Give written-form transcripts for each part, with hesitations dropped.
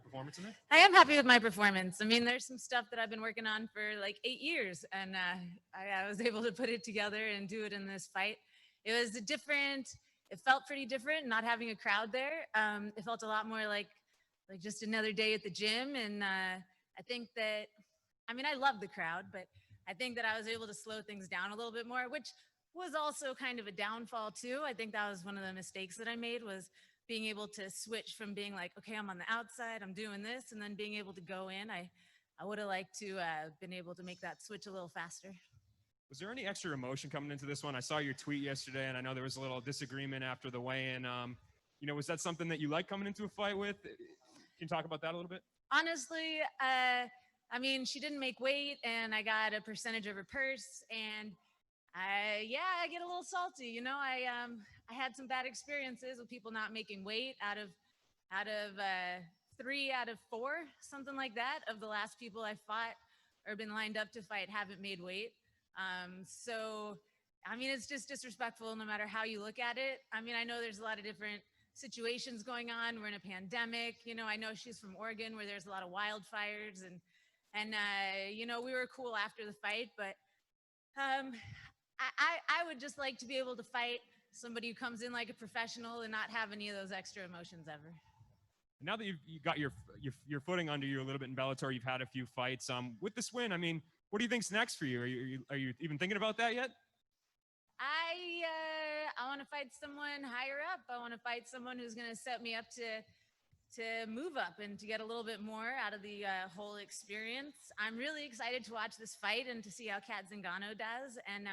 performance in there? I am happy with my performance. I mean, there's some stuff that I've been working on for like 8 years, and I was able to put it together and do it in this fight. It was a different. It felt pretty different not having a crowd there. It felt a lot more like just another day at the gym, and I think that. I mean, I love the crowd, but I think that I was able to slow things down a little bit more, which was also kind of a downfall too. I think that was one of the mistakes that I made was being able to switch from being like, okay, I'm on the outside, I'm doing this, and then being able to go in. I would have liked to been able to make that switch a little faster. Was there any extra emotion coming into this one? I saw your tweet yesterday, and I know there was a little disagreement after the weigh-in. Was that something that you like coming into a fight with? Can you talk about that a little bit? Honestly, I mean, she didn't make weight, and I got a percentage of her purse, and I get a little salty. I had some bad experiences with people not making weight out of 3 out of 4, something like that, of the last people I fought or been lined up to fight haven't made weight. So, I mean, it's just disrespectful no matter how you look at it. I mean, I know there's a lot of different situations going on. We're in a pandemic. I know she's from Oregon where there's a lot of wildfires and we were cool after the fight, but I would just like to be able to fight somebody who comes in like a professional and not have any of those extra emotions ever. Now that you got your footing under you a little bit in Bellator, you've had a few fights. With this win, I mean, what do you think's next for you? Are you even thinking about that yet? I want to fight someone higher up. I want to fight someone who's going to set me up to move up and to get a little bit more out of the whole experience. I'm really excited to watch this fight and to see how Cat Zingano does. And,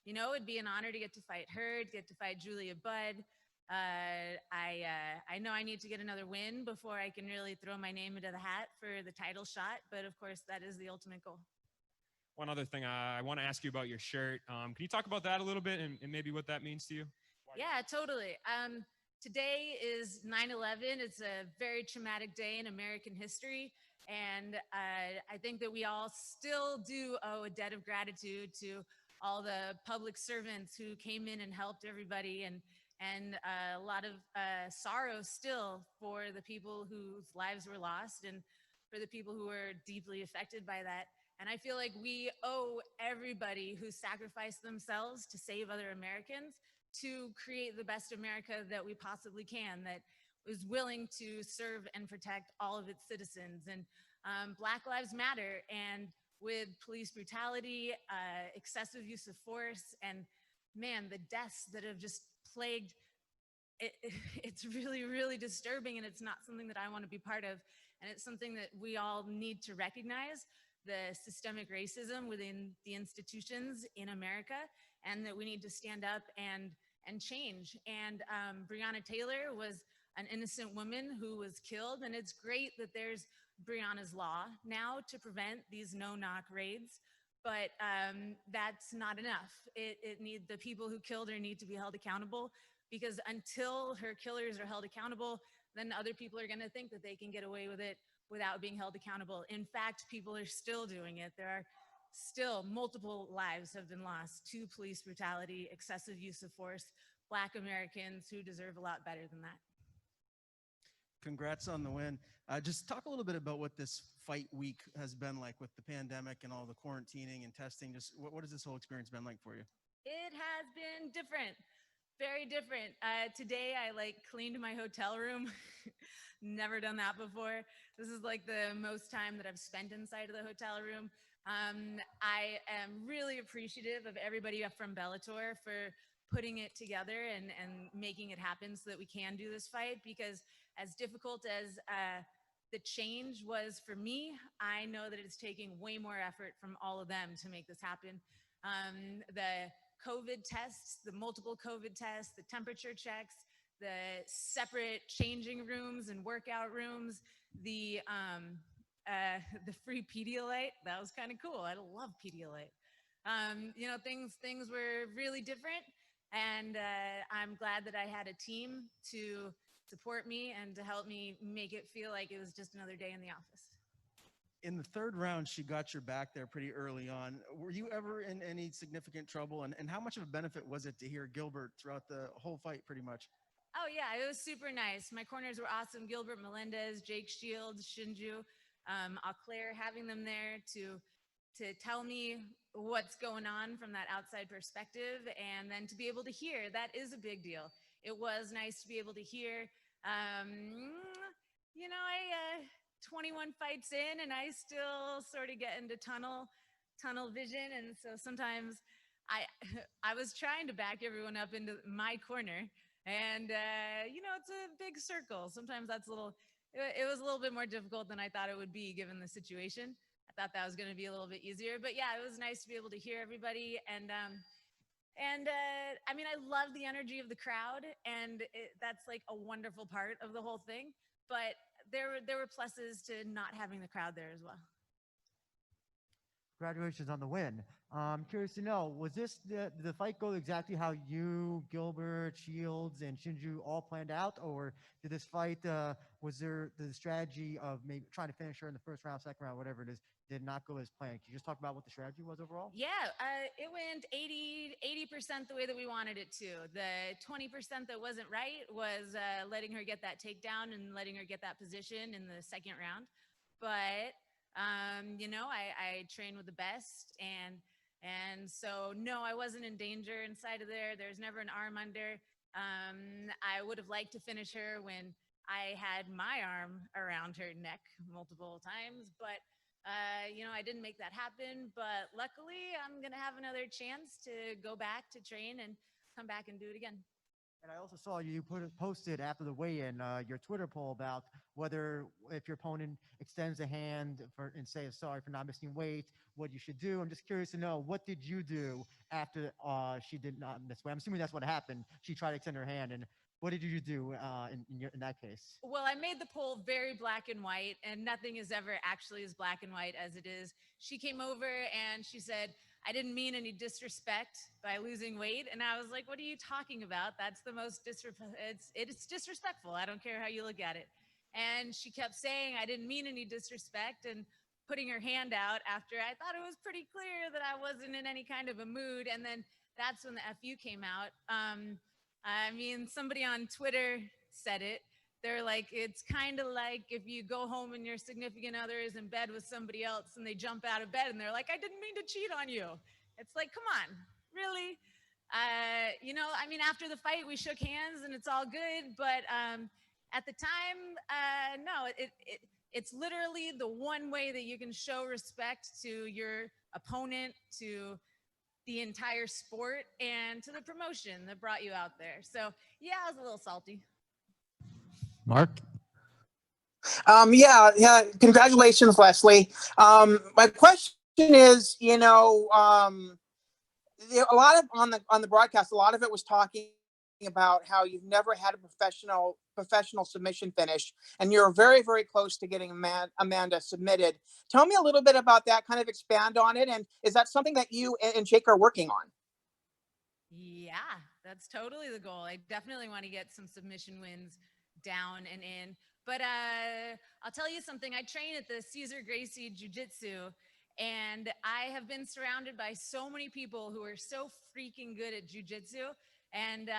it'd be an honor to get to fight her, to get to fight Julia Budd. I know I need to get another win before I can really throw my name into the hat for the title shot. But, of course, that is the ultimate goal. One other thing, I want to ask you about your shirt. Can you talk about that a little bit and maybe what that means to you? Yeah, totally. Today is 9/11. It's a very traumatic day in American history. And I think that we all still do owe a debt of gratitude to all the public servants who came in and helped everybody, and a lot of sorrow still for the people whose lives were lost and for the people who were deeply affected by that. And I feel like we owe everybody who sacrificed themselves to save other Americans to create the best America that we possibly can, that is willing to serve and protect all of its citizens. And Black Lives Matter. And with police brutality, excessive use of force, and man, the deaths that have just plagued it's really, really disturbing, and it's not something that I want to be part of. And it's something that we all need to recognize, the systemic racism within the institutions in America, and that we need to stand up and change. And Breonna Taylor was an innocent woman who was killed, and it's great that there's Breonna's Law now to prevent these no-knock raids. But that's not enough. The people who killed her need to be held accountable, because until her killers are held accountable, then other people are going to think that they can get away with it without being held accountable. In fact, people are still doing it. There are still multiple lives have been lost to police brutality, excessive use of force, Black Americans who deserve a lot better than that. Congrats on the win. Just talk a little bit about what this fight week has been like with the pandemic and all the quarantining and testing. Just what has this whole experience been like for you? It has been different, very different. Today I cleaned my hotel room. Never done that before. This is the most time that I've spent inside of the hotel room. I am really appreciative of everybody from Bellator for putting it together and making it happen so that we can do this fight, because as difficult as the change was for me, I know that it's taking way more effort from all of them to make this happen. The COVID tests, the multiple COVID tests, the temperature checks, the separate changing rooms and workout rooms, the free Pedialyte, that was kind of cool. I love Pedialyte. Things were really different, and I'm glad that I had a team to support me and to help me make it feel like it was just another day in the office. In the third round, she got your back there pretty early on. Were you ever in any significant trouble? And how much of a benefit was it to hear Gilbert throughout the whole fight pretty much? Oh yeah, it was super nice. My corners were awesome. Gilbert Melendez, Jake Shields, Shinju, Auclair, having them there to tell me what's going on from that outside perspective, and then to be able to hear, that is a big deal. It was nice to be able to hear. Um, I 21 fights in, and I still sort of get into tunnel vision, and so sometimes I I was trying to back everyone up into my corner, and it's a big circle. Sometimes that's a little. It was a little bit more difficult than I thought it would be given the situation. I thought that was going to be a little bit easier, but yeah, it was nice to be able to hear everybody, and I mean, I love the energy of the crowd, and that's like a wonderful part of the whole thing. But there were pluses to not having the crowd there as well. Congratulations on the win. I'm curious to know, was this the fight go exactly how you, Gilbert, Shields, and Shinju all planned out, or did this fight was there the strategy of maybe trying to finish her in the first round, second round, whatever it is, did not go as planned? Can you just talk about what the strategy was overall? Yeah, it went 80% the way that we wanted it to. The 20% that wasn't right was letting her get that takedown and letting her get that position in the second round. But I train with the best, and so no, I wasn't in danger inside of there. There's never an arm under. I would have liked to finish her when I had my arm around her neck multiple times, but I didn't make that happen. But luckily, I'm gonna have another chance to go back to train and come back and do it again. And I also saw you posted after the weigh-in your Twitter poll about whether if your opponent extends a hand and say sorry for not missing weight, what you should do. I'm just curious to know, what did you do after she did not miss weight? I'm assuming that's what happened. She tried to extend her hand, and what did you do in that case? Well, I made the poll very black and white, and nothing is ever actually as black and white as it is. She came over and she said, I didn't mean any disrespect by losing weight. And I was like, what are you talking about? That's the most it's disrespectful. I don't care how you look at it. And she kept saying, I didn't mean any disrespect, and putting her hand out after I thought it was pretty clear that I wasn't in any kind of a mood. And then that's when the FU came out. I mean, somebody on Twitter said it. They're like, it's kind of like if you go home and your significant other is in bed with somebody else and they jump out of bed and they're like, I didn't mean to cheat on you. It's like, come on, really? I mean, after the fight, we shook hands and it's all good. But at the time, no, it's literally the one way that you can show respect to your opponent, to the entire sport, and to the promotion that brought you out there. So yeah, I was a little salty. Mark? Yeah. Congratulations, Leslie. My question is, a lot of on the broadcast, a lot of it was talking about how you've never had a professional submission finish, and you're very, very close to getting Amanda submitted. Tell me a little bit about that. Kind of expand on it, and is that something that you and Jake are working on? Yeah, that's totally the goal. I definitely want to get some submission wins down and in. But I'll tell you something. I train at the Cesar Gracie Jiu-Jitsu, and I have been surrounded by so many people who are so freaking good at jiu-jitsu. And,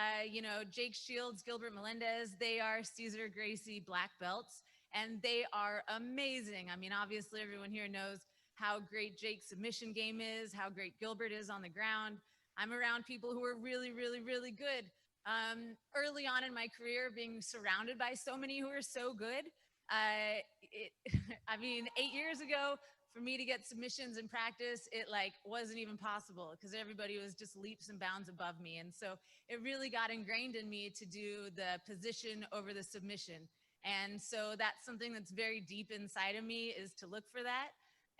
Jake Shields, Gilbert Melendez, they are Cesar Gracie black belts, and they are amazing. I mean, obviously, everyone here knows how great Jake's submission game is, how great Gilbert is on the ground. I'm around people who are really, really, really good. Early on in my career, being surrounded by so many who are so good, I mean, 8 years ago, for me to get submissions in practice, it wasn't even possible because everybody was just leaps and bounds above me. And so it really got ingrained in me to do the position over the submission. And so that's something that's very deep inside of me, is to look for that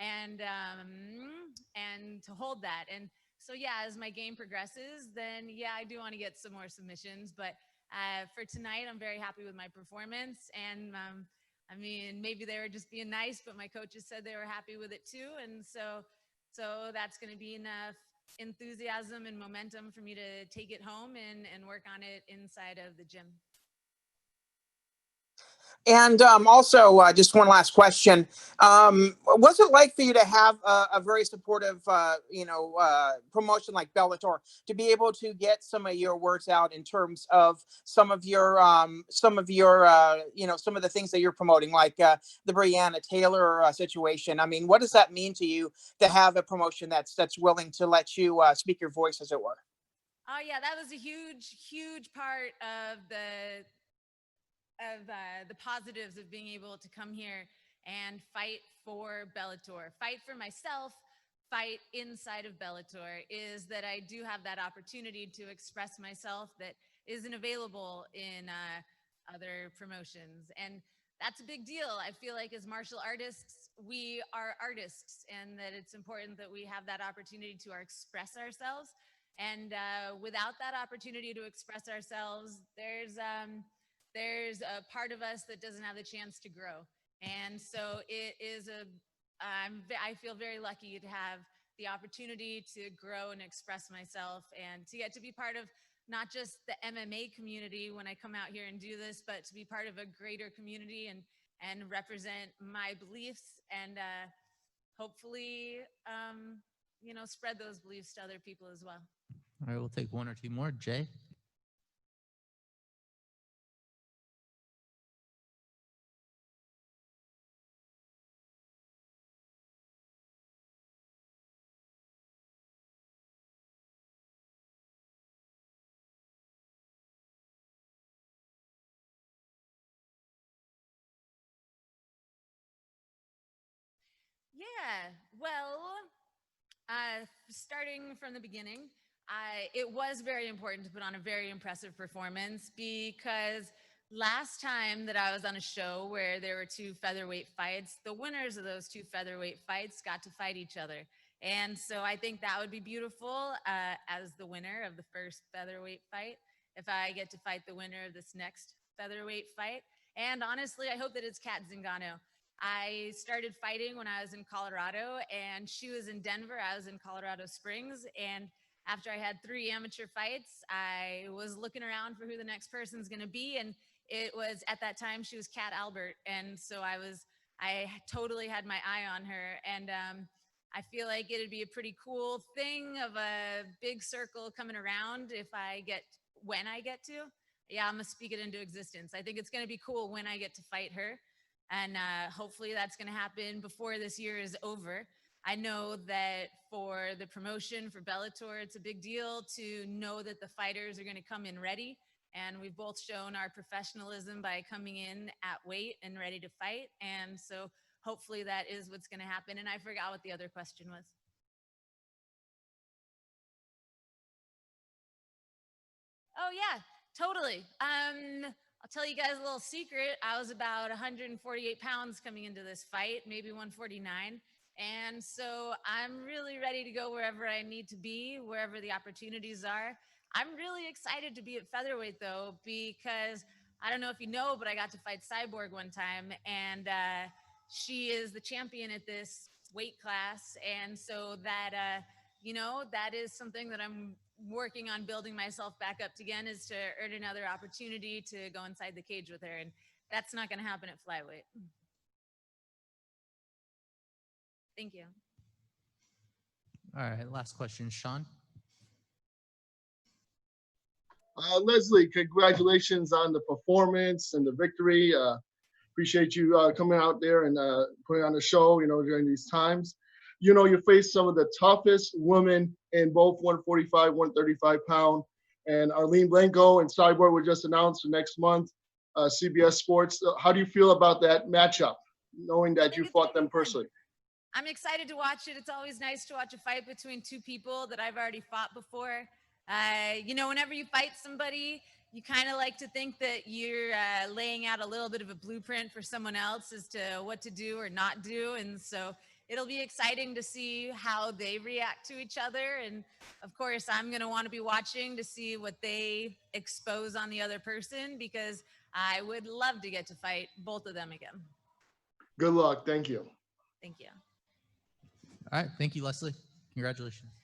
and to hold that. And so yeah, as my game progresses, then yeah, I do want to get some more submissions. But for tonight, I'm very happy with my performance. And I mean, maybe they were just being nice, but my coaches said they were happy with it too. And so that's going to be enough enthusiasm and momentum for me to take it home and work on it inside of the gym. And also, just one last question. What's it like for you to have a very supportive, promotion like Bellator, to be able to get some of your words out in terms of some of the things that you're promoting, like the Breonna Taylor situation? I mean, what does that mean to you to have a promotion that's willing to let you speak your voice, as it were? Oh yeah, that was a huge part of the positives of being able to come here and fight for Bellator, fight for myself, fight inside of Bellator, is that I do have that opportunity to express myself that isn't available in other promotions. And that's a big deal. I feel like as martial artists, we are artists, and that it's important that we have that opportunity to express ourselves. And without that opportunity to express ourselves, there's a part of us that doesn't have the chance to grow. And so I feel very lucky to have the opportunity to grow and express myself, and to get to be part of not just the MMA community when I come out here and do this, but to be part of a greater community and represent my beliefs, and hopefully, spread those beliefs to other people as well. All right, we'll take one or two more. Jay? Yeah, well, starting from the beginning, it was very important to put on a very impressive performance, because last time that I was on a show where there were two featherweight fights, the winners of those two featherweight fights got to fight each other. And so I think that would be beautiful, as the winner of the first featherweight fight, if I get to fight the winner of this next featherweight fight. And honestly, I hope that it's Cat Zingano. I started fighting when I was in Colorado, and she was in Denver. I was in Colorado Springs. And after I had 3 amateur fights, I was looking around for who the next person's going to be. And it was, at that time, she was Cat Albert. And so I totally had my eye on her. And I feel like it'd be a pretty cool thing of a big circle coming around when I get to. Yeah, I'm going to speak it into existence. I think it's going to be cool when I get to fight her. And hopefully that's going to happen before this year is over. I know that for the promotion, for Bellator, it's a big deal to know that the fighters are going to come in ready. And we've both shown our professionalism by coming in at weight and ready to fight. And so hopefully that is what's going to happen. And I forgot what the other question was. Oh, yeah, totally. I'll tell you guys a little secret. I was about 148 pounds coming into this fight, maybe 149. And so I'm really ready to go wherever I need to be, wherever the opportunities are. I'm really excited to be at featherweight, though, because I don't know if you know, but I got to fight Cyborg one time, and she is the champion at this weight class. And so that, that is something that I'm working on building myself back up again, is to earn another opportunity to go inside the cage with her. And that's not going to happen at flyweight. Thank you. All right, last question, Sean. Leslie, congratulations on the performance and the victory. Appreciate you coming out there and putting on the show, during these times. You face some of the toughest women in both 145, 135 pound. And Arlene Blanco and Cyborg were just announced for next month, CBS Sports. How do you feel about that matchup, knowing that you fought them personally? I'm excited to watch it. It's always nice to watch a fight between two people that I've already fought before. Whenever you fight somebody, you kind of like to think that you're laying out a little bit of a blueprint for someone else as to what to do or not do. And so it'll be exciting to see how they react to each other. And of course, I'm going to want to be watching to see what they expose on the other person, because I would love to get to fight both of them again. Good luck. Thank you. Thank you. All right, thank you, Leslie. Congratulations.